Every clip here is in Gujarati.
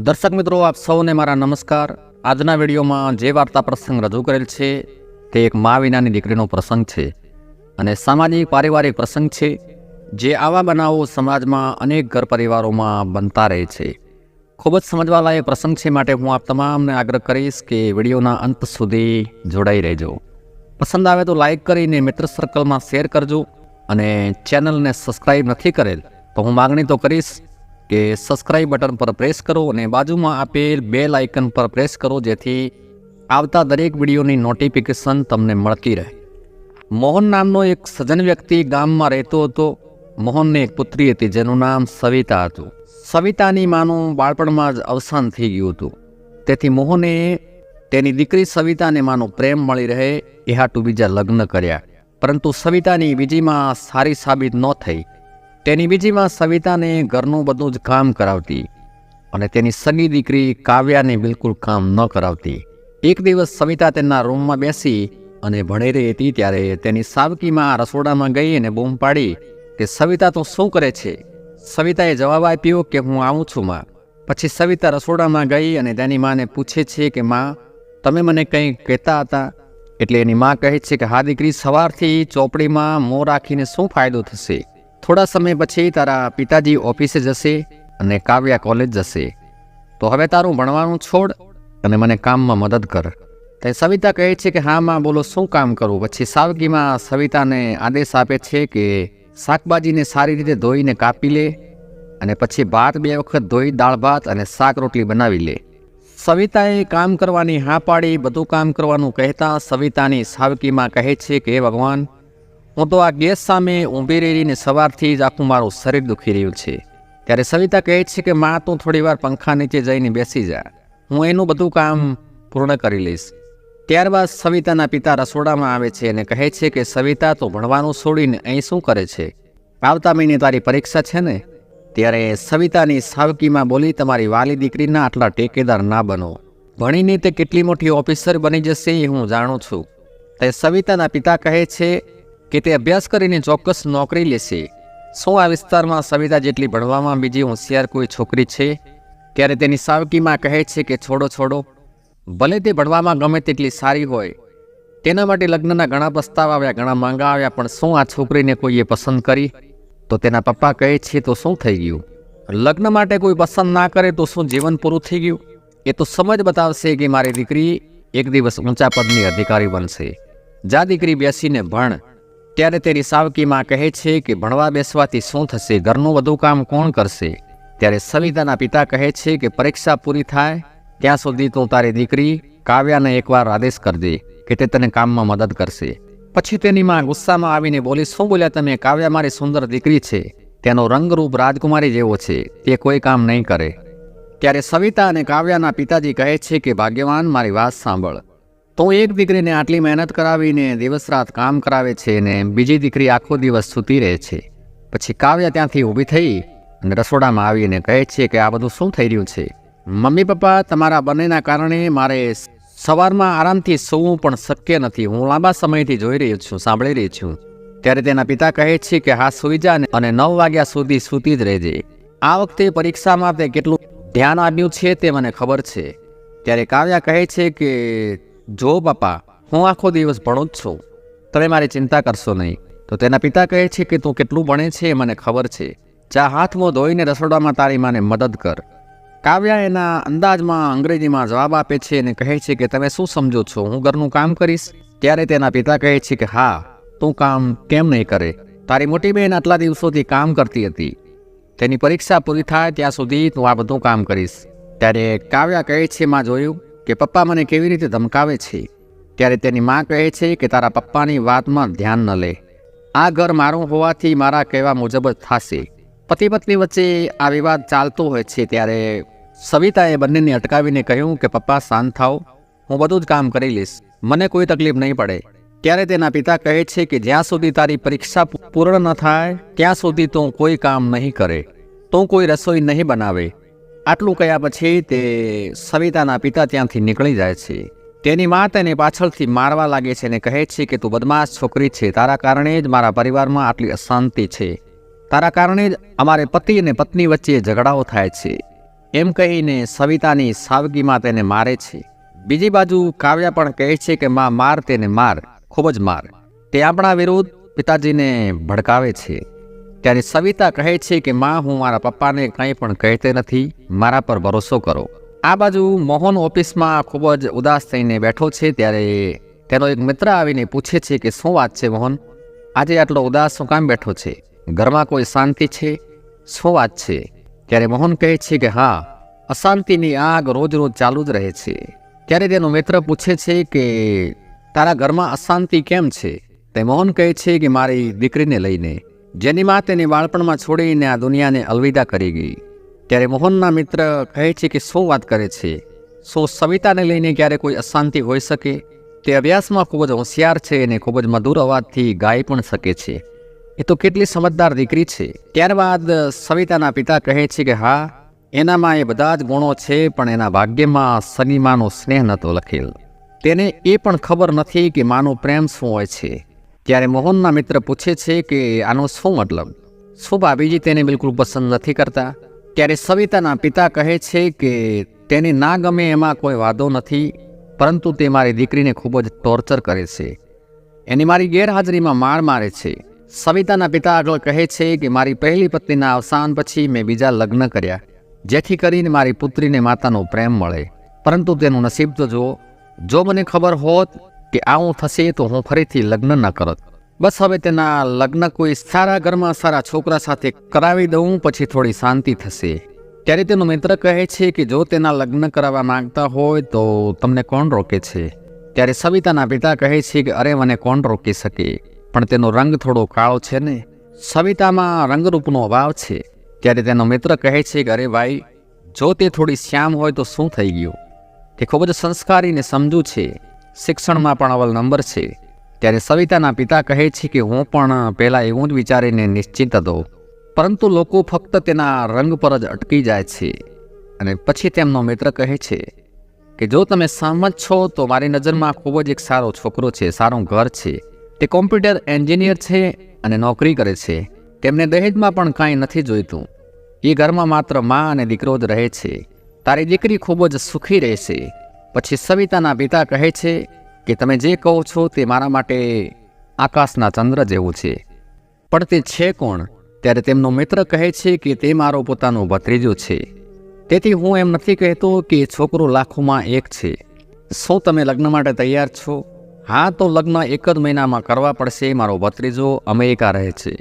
દર્શક મિત્રો, આપ સૌને મારા નમસ્કાર। આજના વિડીયોમાં જે વાર્તા પ્રસંગ રજૂ કરેલ છે તે એક મા વિનાની દીકરીનો પ્રસંગ છે અને સામાજિક પારિવારિક પ્રસંગ છે, જે આવા બનાવો સમાજમાં અનેક ઘર પરિવારોમાં બનતા રહે છે। ખૂબ જ સમજવાલાયક પ્રસંગ છે, માટે હું આપ તમામને આગ્રહ કરીશ કે વિડીયોના અંત સુધી જોડાઈ રહેજો। પસંદ આવે તો લાઇક કરીને મિત્ર સર્કલમાં શેર કરજો અને ચેનલને સબસ્ક્રાઈબ નથી કરેલ તો હું માગણી તો કરીશ કે સબસ્ક્રાઇબ બટન પર પ્રેસ કરો અને બાજુમાં આપેલ બેલ આઇકન પર પ્રેસ કરો, જેથી આવતા દરેક વિડીયોની નોટિફિકેશન તમને મળતી રહે। મોહન નામનો એક સજ્જન વ્યક્તિ ગામમાં રહેતો હતો। મોહનને એક પુત્રી હતી જેનું નામ સવિતા હતું। સવિતાની માનું બાળપણમાં જ અવસાન થઈ ગયું હતું, તેથી મોહને તેની દીકરી સવિતાને માનો પ્રેમ મળી રહે એ હાટુ બીજા લગ્ન કર્યા, પરંતુ સવિતાની બીજીમાં સારી સાબિત ન થઈ। તેની બીજીમાં સવિતાને ઘરનું બધું જ કામ કરાવતી અને તેની સગી દીકરી કાવ્યાને બિલકુલ કામ ન કરાવતી। એક દિવસ સવિતા તેના રૂમમાં બેસી અને ભણી રહી હતી, ત્યારે તેની સાવકીમાં રસોડામાં ગઈ અને બૂમ પાડી કે સવિતા તો શું કરે છે? સવિતાએ જવાબ આપ્યો કે હું આવું છું માં। પછી સવિતા રસોડામાં ગઈ અને તેની માને પૂછે છે કે માં, તમે મને કંઈ કહેતા હતા? એટલે એની માં કહે છે કે હા દીકરી, સવારથી ચોપડીમાં મોં રાખીને શું ફાયદો થશે? થોડા સમય પછી તારા પિતાજી ઓફિસે જશે અને કાવ્યા કોલેજ જશે, તો હવે તારું ભણવાનું છોડ અને મને કામમાં મદદ કર। તે સવિતા કહે છે કે હા માં, બોલો શું કામ કરું? પછી સાવકીમાં સવિતાને આદેશ આપે છે કે શાકભાજીને સારી રીતે ધોઈને કાપી લે અને પછી ભાત 2 વખત ધોઈ દાળ ભાત અને શાક રોટલી બનાવી લે। સવિતાએ કામ કરવાની હા પાડી, બધું કામ કરવાનું કહેતા સવિતાની સાવકીમાં કહે છે કે હે ભગવાન, હું તો આ ગેસ સામે ઊભી રહીને સવારથી જ આખું મારું શરીર દુખી રહ્યું છે। ત્યારે સવિતા કહે છે કે માં, તું થોડી વાર પંખા નીચે જઈને બેસી જા, હું એનું બધું કામ પૂર્ણ કરી લઈશ। ત્યારબાદ સવિતાના પિતા રસોડામાં આવે છે અને કહે છે કે સવિતા તો ભણવાનું છોડીને અહીં શું કરે છે? આવતા મહિને તારી પરીક્ષા છે ને? ત્યારે સવિતાની સાવકીમાં બોલી, તમારી વાલી દીકરીના આટલા ટેકેદાર ના બનો, ભણીને તે કેટલી મોટી ઓફિસર બની જશે એ હું જાણું છું। તે સવિતાના પિતા કહે છે કે તે અભ્યાસ કરીને ચોક્કસ નોકરી લેશે। શું આ વિસ્તારમાં સવિતા જેટલી ભણવામાં બીજી હોશિયાર કોઈ છોકરી છે? ત્યારે તેની સાવકીમાં કહે છે કે છોડો, ભલે તે ભણવામાં ગમે તેટલી સારી હોય, તેના માટે લગ્નના ઘણા પ્રસ્તાવ આવ્યા, ઘણા માંગા આવ્યા, પણ શું આ છોકરીને કોઈએ પસંદ કરી? તો તેના પપ્પા કહે છે તો શું થઈ ગયું? લગ્ન માટે કોઈ પસંદ ના કરે તો શું જીવન પૂરું થઈ ગયું? એ તો સમજ બતાવશે કે મારી દીકરી એક દિવસ ઊંચા પદની અધિકારી બનશે। જા દીકરી, બેસીને ભણ। ત્યારે તેની સાવકીમાં કહે છે કે ભણવા બેસવાથી શું થશે? ઘરનું બધું કામ કોણ કરશે? ત્યારે સવિતાના પિતા કહે છે કે પરીક્ષા પૂરી થાય ત્યાં સુધી તું તારી દીકરી કાવ્યાને એકવાર આદેશ કરજે કે તે તને કામમાં મદદ કરશે। પછી તેની માં ગુસ્સામાં આવીને બોલી, શું બોલ્યા તમે? કાવ્યા મારી સુંદર દીકરી છે, તેનો રંગરૂપ રાજકુમારી જેવો છે, તે કોઈ કામ નહીં કરે। ત્યારે સવિતા અને કાવ્યાના પિતાજી કહે છે કે ભાગ્યવાન, મારી વાત સાંભળ, તો એક દીકરીને આટલી મહેનત કરાવીને દિવસ રાત કામ કરાવે છે ને બીજી દીકરી આખો દિવસ સૂતી રહે છે। પછી કાવ્યા ત્યાંથી ઊભી થઈ અને રસોડામાં આવીને કહે છે કે આ બધું શું થઈ રહ્યું છે? મમ્મી પપ્પા, તમારા બંનેના કારણે મારે સવારમાં આરામથી સૂવું પણ શક્ય નથી। હું લાંબા સમયથી જોઈ રહ્યો છું, સાંભળી રહી છું। ત્યારે તેના પિતા કહે છે કે હા, સૂઈ જા અને 9 વાગ્યા સુધી સૂતી જ રહેજે। આ વખતે પરીક્ષામાં તે કેટલું ધ્યાન આપ્યું છે તે મને ખબર છે। ત્યારે કાવ્યા કહે છે કે જો પપ્પા, હું આખો દિવસ ભણું જ છું, તમે મારી ચિંતા કરશો નહીં। તો તેના પિતા કહે છે કે તું કેટલું ભણે છે એ મને ખબર છે, જા હાથ મોં ધોઈને રસોડામાં તારી માને મદદ કર। કાવ્યા એના અંદાજમાં અંગ્રેજીમાં જવાબ આપે છે અને કહે છે કે તમે શું સમજો છો, હું ઘરનું કામ કરીશ? ત્યારે તેના પિતા કહે છે કે હા, તું કામ કેમ નહીં કરે? તારી મોટી બહેન આટલા દિવસોથી કામ કરતી હતી, તેની પરીક્ષા પૂરી થાય ત્યાં સુધી તું આ બધું કામ કરીશ। ત્યારે કાવ્યા કહે છે, માં જોયું કે પપ્પા મને કેવી રીતે ધમકાવે છે? ત્યારે તેની માં કહે છે કે તારા પપ્પાની વાતમાં ધ્યાન ન લે, આ ઘર મારું હોવાથી મારા કહેવા મુજબ જ થશે। પતિ પત્ની વચ્ચે આ વિવાદ ચાલતો હોય છે, ત્યારે સવિતાએ બંનેને અટકાવીને કહ્યું કે પપ્પા શાંત થાઓ, હું બધું જ કામ કરી લઈશ, મને કોઈ તકલીફ નહીં પડે। ત્યારે તેના પિતા કહે છે કે જ્યાં સુધી તારી પરીક્ષા પૂર્ણ ન થાય ત્યાં સુધી તું કોઈ કામ નહીં કરે, તું કોઈ રસોઈ નહીં બનાવે। આટલું કહ્યા પછી તે સવિતાના પિતા ત્યાંથી નીકળી જાય છે। તેની મા તેને પાછળથી મારવા લાગે છે અને કહે છે કે તું બદમાશ છોકરી છે, તારા કારણે જ મારા પરિવારમાં આટલી અશાંતિ છે, તારા કારણે જ અમારે પતિ અને પત્ની વચ્ચે ઝઘડાઓ થાય છે। એમ કહીને સવિતાની સાવગીમાં તેને મારે છે. બીજી બાજુ કાવ્યા પણ કહે છે કે માં માર તેને માર, ખૂબ જ માર. તે આપણા વિરુદ્ધ પિતાજીને ભડકાવે છે. ત્યારે સવિતા કહે છે કે માં હું મારા પપ્પાને કંઈ પણ કહેતી નથી, મારા પર ભરોસો કરો. આ બાજુ મોહન ઓફિસમાં ખૂબ જ ઉદાસ થઈને બેઠો છે. ત્યારે તેનો એક મિત્ર આવીને પૂછે છે કે શું વાત છે મોહન, આજે આટલો ઉદાસ શું કામ બેઠો છે? ઘરમાં કોઈ શાંતિ છે? શું વાત છે? ત્યારે મોહન કહે છે કે હા, અશાંતિની આગ રોજ રોજ ચાલુ જ રહે છે. ત્યારે તેનો મિત્ર પૂછે છે કે તારા ઘરમાં અશાંતિ કેમ છે? તે મોહન કહે છે કે મારી દીકરીને લઈને, જેની માં તેની બાળપણમાં છોડીને આ દુનિયાને અલવિદા કરી ગઈ. ત્યારે મોહનના મિત્ર કહે છે કે શું વાત કરે છે? શું સવિતાને લઈને ક્યારે કોઈ અશાંતિ હોઈ શકે? તે અભ્યાસમાં ખૂબ જ હોશિયાર છે અને ખૂબ જ મધુર અવાજથી ગાઈ પણ શકે છે. એ તો કેટલી સમજદાર દીકરી છે. ત્યારબાદ સવિતાના પિતા કહે છે કે હા, એનામાં એ બધા જ ગુણો છે, પણ એના ભાગ્યમાં શનિમાનો સ્નેહ નહોતો લખેલ. તેને એ પણ ખબર નથી કે માનો પ્રેમ શું હોય છે. ત્યારે મોહનના મિત્ર પૂછે છે કે આનો શું મતલબ? શું ભાભીજી તેને બિલકુલ પસંદ નથી કરતા? ત્યારે સવિતાના પિતા કહે છે કે તેને ના ગમે એમાં કોઈ વાંધો નથી, પરંતુ તે મારી દીકરીને ખૂબ જ ટોર્ચર કરે છે. એની મારી ગેરહાજરીમાં માર મારે છે. સવિતાના પિતા આગળ કહે છે કે મારી પહેલી પત્નીના અવસાન પછી મેં બીજા લગ્ન કર્યા, જેથી કરીને મારી પુત્રીને માતાનો પ્રેમ મળે. પરંતુ તેનું નસીબ તો જુઓ. જો મને ખબર હોત કે આવું થશે તો હું ફરીથી લગ્ન ન કરત. બસ હવે તેના લગ્ન કોઈ સારા ઘરમાં સારા છોકરા સાથે કરાવી દઉં, પછી થોડી શાંતિ થશે. ત્યારે તેનો મિત્ર કહે છે કે જો તેના લગ્ન કરાવવા માંગતા હોય તો તમને કોણ રોકે છે? ત્યારે સવિતાના પિતા કહે છે કે અરે મને કોણ રોકી શકે, પણ તેનો રંગ થોડો કાળો છે ને, સવિતામાં રંગરૂપનો અભાવ છે. ત્યારે તેનો મિત્ર કહે છે કે અરે ભાઈ, જો તે થોડી શ્યામ હોય તો શું થઈ ગયું? તે ખૂબ જ સંસ્કારી ને સમજુ છે, શિક્ષણમાં પણ અવ્વલ નંબર છે. ત્યારે સવિતાના પિતા કહે છે કે હું પણ પહેલાં એવું જ વિચારીને નિશ્ચિત હતો, પરંતુ લોકો ફક્ત તેના રંગ પર જ અટકી જાય છે. અને પછી તેમનો મિત્ર કહે છે કે જો તમે સહમત છો તો મારી નજરમાં ખૂબ જ એક સારો છોકરો છે, સારું ઘર છે. તે કોમ્પ્યુટર એન્જિનિયર છે અને નોકરી કરે છે. તેમને દહેજમાં પણ કાંઈ નથી જોઈતું. એ ઘરમાં માત્ર મા અને દીકરો જ રહે છે. તારી દીકરી ખૂબ જ સુખી રહેશે. પછી સવિતાના પિતા કહે છે કે તમે જે કહો છો તે મારા માટે આકાશના ચંદ્ર જેવું છે, પણ તે છે કોણ? ત્યારે તેમનો મિત્ર કહે છે કે તે મારો પોતાનો ભત્રીજો છે. તેથી હું એમ નથી કહેતો કે છોકરો લાખોમાં એક છે. શું તમે લગ્ન માટે તૈયાર છો? હા, તો લગ્ન એક જ મહિનામાં કરવા પડશે. મારો ભત્રીજો અમેરિકા રહે છે.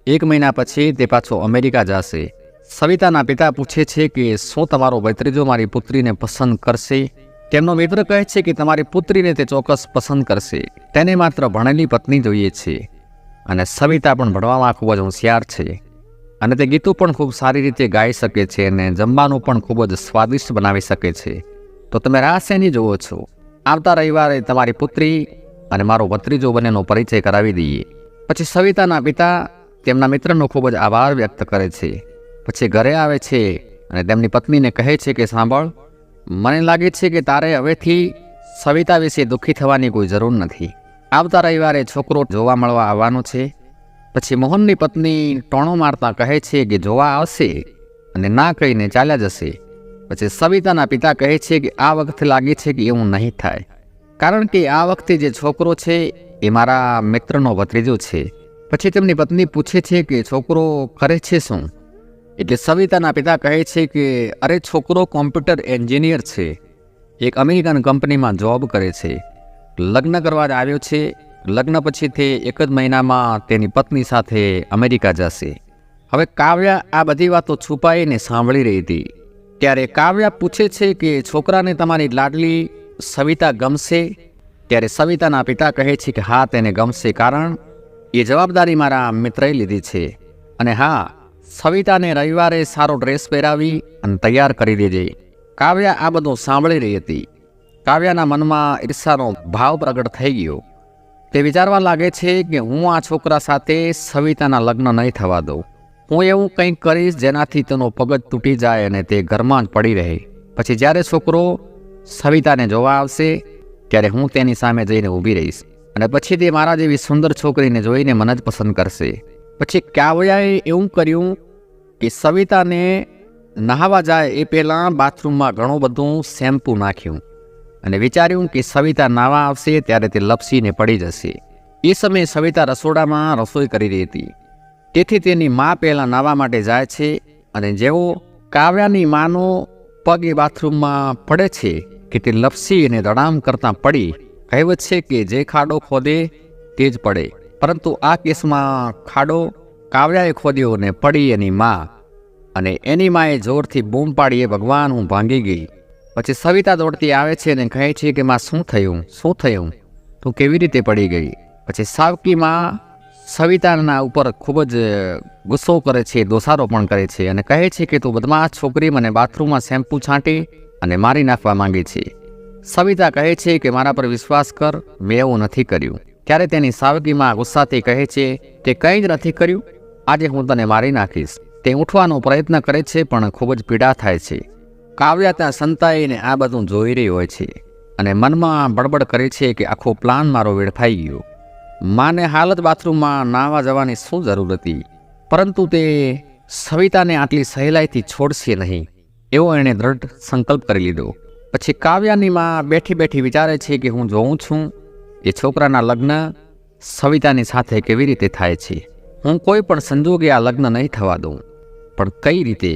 1 મહિના પછી તે પાછો અમેરિકા જશે. સવિતાના પિતા પૂછે છે કે શું તમારો ભત્રીજો મારી પુત્રીને પસંદ કરશે? તેમનો મિત્ર કહે છે કે તમારી પુત્રીને તે ચોક્કસ પસંદ કરશે. તેને માત્ર ભણેલી પત્ની જોઈએ છે. અને સવિતા પણ ભણવામાં ખૂબ જ હોશિયાર છે, અને તે ગીતો પણ ખૂબ સારી રીતે ગાઈ શકે છે, અને જમવાનું પણ ખૂબ જ સ્વાદિષ્ટ બનાવી શકે છે. તો તમે રાહ શેની જુઓ છો? આવતા રવિવારે તમારી પુત્રી અને મારો ભત્રીજો બંનેનો પરિચય કરાવી દઈએ. પછી સવિતાના પિતા તેમના મિત્રનો ખૂબ જ આભાર વ્યક્ત કરે છે. પછી ઘરે આવે છે અને તેમની પત્નીને કહે છે કે સાંભળ, મને લાગે છે કે તારે હવેથી સવિતા વિશે દુઃખી થવાની કોઈ જરૂર નથી. આવતા રવિવારે છોકરો જોવા મળવા આવવાનો છે. પછી મોહનની પત્ની ટોણો મારતા કહે છે કે જોવા આવશે, અને ના કહીને ચાલ્યા જશે. પછી સવિતાના પિતા કહે છે કે આ વખતે લાગે છે કે એવું નહીં થાય, કારણ કે આ વખતે જે છોકરો છે એ મારા મિત્રનો ભત્રીજો છે. પછી તેમની પત્ની પૂછે છે કે છોકરો કરે છે શું? એટલે સવિતાના પિતા કહે છે કે અરે છોકરો કોમ્પ્યુટર એન્જિનિયર છે, એક અમેરિકન કંપનીમાં જોબ કરે છે. લગ્ન કરવા જ આવ્યો છે. લગ્ન પછી તે 1 જ મહિનામાં તેની પત્ની સાથે અમેરિકા જશે. હવે કાવ્યા આ બધી વાતો છુપાઈને સાંભળી રહી હતી. ત્યારે કાવ્યા પૂછે છે કે છોકરાને તમારી લાડલી સવિતા ગમશે? ત્યારે સવિતાના પિતા કહે છે કે હા, તેને ગમશે, કારણ એ જવાબદારી મારા મિત્રએ લીધી છે. અને હા, સવિતાને રવિવારે સારો ડ્રેસ પહેરાવી અને તૈયાર કરી દેજે. કાવ્યા આ બધું સાંભળી રહી હતી. કાવ્યાના મનમાં ઈર્ષાનો ભાવ પ્રગટ થઈ ગયો. તે વિચારવા લાગે છે કે હું આ છોકરા સાથે સવિતાના લગ્ન નહીં થવા દઉં. હું એવું કંઈક કરીશ જેનાથી તેનો પગ તૂટી જાય અને તે ઘરમાં જ પડી રહે. પછી જ્યારે છોકરો સવિતાને જોવા આવશે ત્યારે હું તેની સામે જઈને ઊભી રહીશ, અને પછી તે મારા જેવી સુંદર છોકરીને જોઈને મને જ પસંદ કરશે. પછી કાવ્યાએ એવું કર્યું કે સવિતાને નહાવા જાય એ પહેલાં બાથરૂમમાં ઘણું બધું શેમ્પૂ નાખ્યું અને વિચાર્યું કે સવિતા નાવા આવશે ત્યારે તે લપસીને પડી જશે. એ સમયે સવિતા રસોડામાં રસોઈ કરી રહી હતી. તેથી તેની મા પહેલાં નાવા માટે જાય છે અને જેવો કાવ્યાની માનો પગ એ બાથરૂમમાં પડે છે કે તે લપસી અને દડામ કરતાં પડી. કહેવત છે કે જે ખાડો ખોદે તે જ પડે, પરંતુ આ કેસમાં ખાડો કાવ્યાએ ખોદ્યો અને પડી એની મા, અને એની માએ જોરથી બૂમ પાડી, એ ભગવાન હું ભાંગી ગઈ. પછી સવિતા દોડતી આવે છે અને કહે છે કે માં શું થયું, તું કેવી રીતે પડી ગઈ? પછી સાવકી માં સવિતાના ઉપર ખૂબ જ ગુસ્સો કરે છે, દોષારો પણ કરે છે અને કહે છે કે તું બદમાશ છોકરી, મને બાથરૂમમાં શેમ્પૂ છાંટી અને મારી નાખવા માંગે છે. સવિતા કહે છે કે મારા પર વિશ્વાસ કર, મેં એવું નથી કર્યું. ત્યારે તેની સાવકીમાં ગુસ્સાથી કહે છે તે કંઈ જ નથી કર્યું, આજે હું તને મારી નાખીશ. તે ઉઠવાનો પ્રયત્ન કરે છે પણ ખૂબ જ પીડા થાય છે. કાવ્યા ત્યાં સંતાઈને આ બધું જોઈ રહી હોય છે અને મનમાં બડબડ કરે છે કે આખો પ્લાન મારો વેડફાઈ ગયો. માને હાલત બાથરૂમમાં નાહવા જવાની શું જરૂર હતી, પરંતુ તે સવિતાને આટલી સહેલાઈથી છોડશે નહીં એવો એણે દ્રઢ સંકલ્પ કરી લીધો. પછી કાવ્યાની માં બેઠી બેઠી વિચારે છે કે હું જોઉં છું એ છોકરાના લગ્ન સવિતાની સાથે કેવી રીતે થાય છે. હું કોઈ પણ સંજોગે આ લગ્ન નહીં થવા દઉં, પણ કઈ રીતે?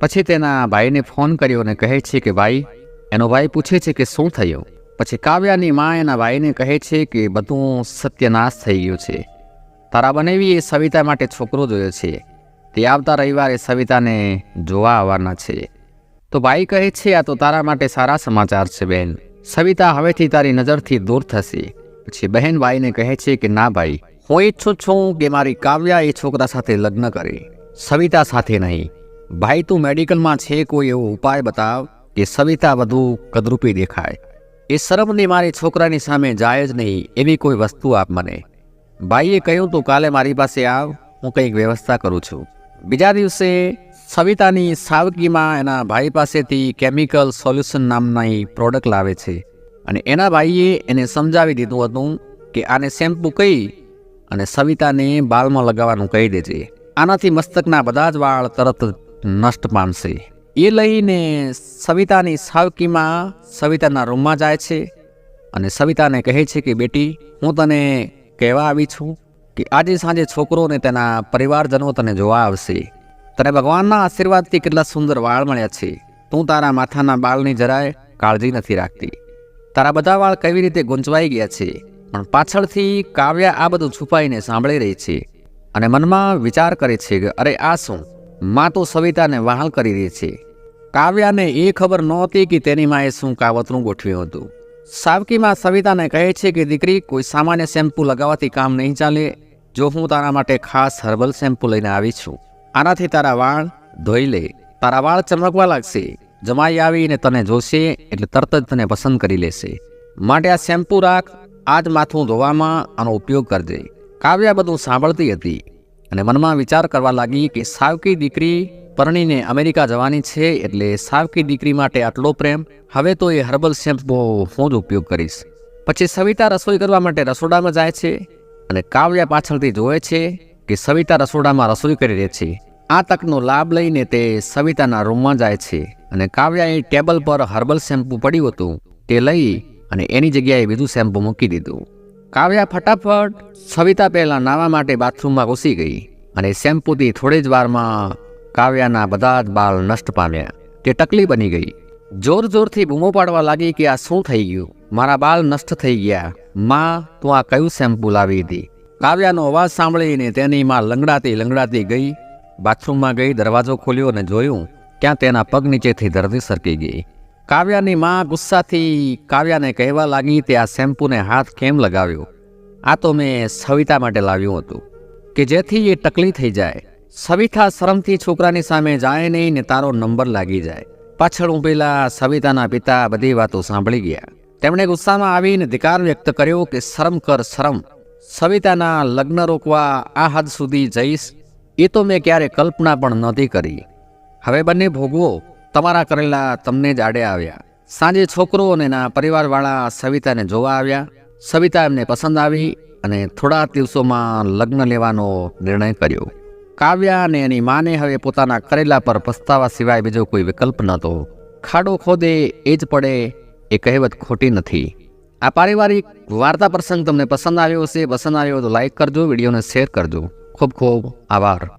પછી તેના ભાઈને ફોન કર્યો અને કહે છે કે ભાઈ, એનો ભાઈ પૂછે છે કે શું થયું? પછી કાવ્યાની માં એના ભાઈને કહે છે કે બધું સત્યનાશ થઈ ગયું છે. તારા બનેવીએ સવિતા માટે છોકરો જોયો છે, તે આવતા રવિવારે સવિતાને જોવા આવવાના છે. તો ભાઈ કહે છે આ તો તારા માટે સારા સમાચાર છે બહેન, સવિતા હવેથી તારી નજરથી દૂર થશે. પછી બહેન ભાઈને કહે છે કે ના ભાઈ, હું ઈચ્છું છું કે મારી કાવ્યા એ છોકરા સાથે લગ્ન કરે, સવિતા સાથે નહીં. ભાઈ તું મેડિકલમાં છે, કોઈ એવો ઉપાય બતાવ કે સવિતા વધુ કદરૂપી દેખાય. એ શરમની મારી છોકરાની સામે જાય જ નહીં એવી કોઈ વસ્તુ આપ મને. ભાઈએ કહ્યું તું કાલે મારી પાસે આવ, હું કંઈક વ્યવસ્થા કરું છું. બીજા દિવસે સવિતાની સાવકીમાં એના ભાઈ પાસેથી કેમિકલ સોલ્યુશન નામની પ્રોડક્ટ લાવે છે અને એના ભાઈએ એને સમજાવી દીધું હતું કે આને શેમ્પૂ કહી અને સવિતાને બાલમાં લગાવવાનું કહી દેજે, આનાથી મસ્તકના બધા જ વાળ તરત નષ્ટ પામશે. એ લઈને સવિતાની સાવકીમાં સવિતાના રૂમમાં જાય છે અને સવિતાને કહે છે કે બેટી, હું તને કહેવા આવી છું કે આજે સાંજે છોકરો ને તેના પરિવારજનો તને જોવા આવશે. તને ભગવાનના આશીર્વાદથી કેટલા સુંદર વાળ મળ્યા છે, તું તારા માથાના બાળની જરાય કાળજી નથી રાખતી. તારા બધા વાળ કેવી રીતે ગૂંચવાઈ ગયા છે. પણ પાછળથી કાવ્યા આ બધું છુપાઈને સાંભળી રહી છે અને મનમાં વિચાર કરે છે કે અરે આ શું, માં તો સવિતાને વહાલ કરી રહી છે. કાવ્યાને એ ખબર નહોતી કે તેની માએ શું કાવતરું ગોઠવ્યું હતું. સાવકીમાં સવિતાને કહે છે કે દીકરી, કોઈ સામાન્ય શેમ્પૂ લગાવવાથી કામ નહીં ચાલે. જો હું તારા માટે ખાસ હર્બલ શેમ્પૂ લઈને આવી છું, આનાથી તારા વાળ ધોઈ લે, તારા વાળ ચમકવા લાગશે. જમાઈ આવીને તને જોશે એટલે તરત જ તને પસંદ કરી લેશે. માટે આ શેમ્પૂ રાખ, આજ માથું ધોવામાં આનો ઉપયોગ કરજે. કાવ્યા બધું સાંભળતી હતી અને મનમાં વિચાર કરવા લાગી કે સાવકી દીકરી પરણીને અમેરિકા જવાની છે, એટલે સાવકી દીકરી માટે આટલો પ્રેમ, હવે તો એ હર્બલ શેમ્પૂ હું જ ઉપયોગ કરીશ. પછી સવિતા રસોઈ કરવા માટે રસોડામાં જાય છે અને કાવ્યા પાછળથી જોવે છે કે સવિતા રસોડામાં રસોઈ કરી રહી છે. આ તકનો લાભ લઈને તે સવિતાના રૂમમાં જાય છે અને કાવ્યાએ ટેબલ પર હર્બલ શેમ્પૂ પડ્યું હતું તે લઈ અને એની જગ્યાએ બીજું શેમ્પૂ મૂકી દીધું. કાવ્યા ફટાફટ સવિતા પહેલાં નાવા માટે બાથરૂમમાં ઘૂસી ગઈ અને શેમ્પૂથી થોડી જ વારમાં કાવ્યાના બધા જ બાલ નષ્ટ પામ્યા. તે ટકલી બની ગઈ. જોર જોરથી બૂમો પાડવા લાગી કે આ શું થઈ ગયું, મારા બાલ નષ્ટ થઈ ગયા. માં, તું આ કયું શેમ્પૂ લાવી હતી? કાવ્યાનો અવાજ સાંભળીને તેની માં લંગડાતી ગઈ, બાથરૂમમાં ગઈ, દરવાજો ખોલ્યો અને જોયું ત્યાં તેના પગ નીચેથી દર્દી સરકી ગઈ. કાવ્યાની માં ગુસ્સાથી કાવ્યાને કહેવા લાગી તે આ શેમ્પૂને હાથ કેમ લગાવ્યો? આ તો મેં સવિતા માટે લાવ્યું હતું કે જેથી એ ટકલી થઈ જાય. સવિતા શરમથી છોકરાની સામે જાય નહીં ને તારો નંબર લાગી જાય. પાછળ પેલા સવિતાના પિતા બધી વાતો સાંભળી ગયા. તેમણે ગુસ્સામાં આવીને ધિકાર વ્યક્ત કર્યો કે શરમ કર, શરમ. સવિતાના લગ્ન રોકવા આ હદ સુધી જઈશ એ તો મેં ક્યારે કલ્પના પણ નહોતી કરી. હવે બંને ભોગવો, તમારા કરેલા તમને જ આડે આવ્યા. સાંજે છોકરો અને એના પરિવારવાળા સવિતાને જોવા આવ્યા. સવિતા એમને પસંદ આવી અને થોડા દિવસોમાં લગ્ન લેવાનો નિર્ણય કર્યો. કાવ્યા અને એની માને હવે પોતાના કરેલા પર પસ્તાવા સિવાય બીજો કોઈ વિકલ્પ નહોતો. ખાડો ખોદે એ જ પડે એ કહેવત ખોટી નથી. આ પારિવારિક વાર્તા પ્રસંગ તમને પસંદ આવ્યો હશે? પસંદ આવ્યો તો લાઈક કરજો, વિડીયોને શેર કરજો. ખૂબ ખૂબ આભાર.